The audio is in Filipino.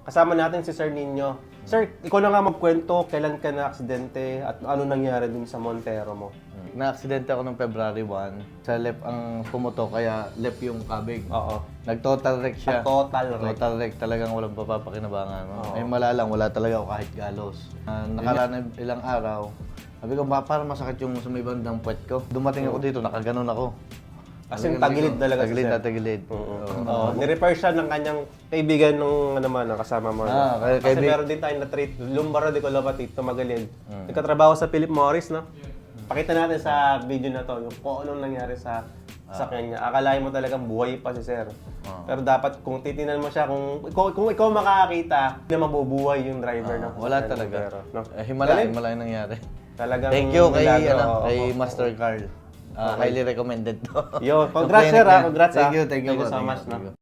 Kasama natin si Sir Nino. Sir, ikaw na nga magkwento, kailan ka na-aksidente at ano nangyari dun sa Montero mo? Na-aksidente ako noong February 1. Sa left ang pumutok, kaya left yung kabig. Oo. Nag-total wreck siya. Total wreck. Total wreck, talagang walang papapakinabangan. Ay malalang, wala talaga ako kahit galos. Nakaraan na ilang araw, sabi ko, parang masakit yung sa may bandang puwet ko. Dumating ako dito, nakaganon ako. As in, tagilid talaga Tagilid si na Sir. tagilid. Oo. Ni-repair siya ng kanyang kaibigan nung naman, kasama mo. Kasi meron din tayong na-treat, lumbarodiculopathy, tumagalid. Nagkatrabaho sa Philip Morris, no? Pakita natin sa video na to, yung kung anong nangyari sa kanya. Akalain mo talagang buhay pa si Sir. Pero dapat kung titinan mo siya, kung ikaw makakakita, na mabubuhay yung driver ng Wala sasakyan ng talaga. Montero, no? Himala yung nangyari. Talagang Thank you kay, milagro. kay Master Carl. Highly recommended to. Yo, congrats sir, congrats. Thank you so much. No?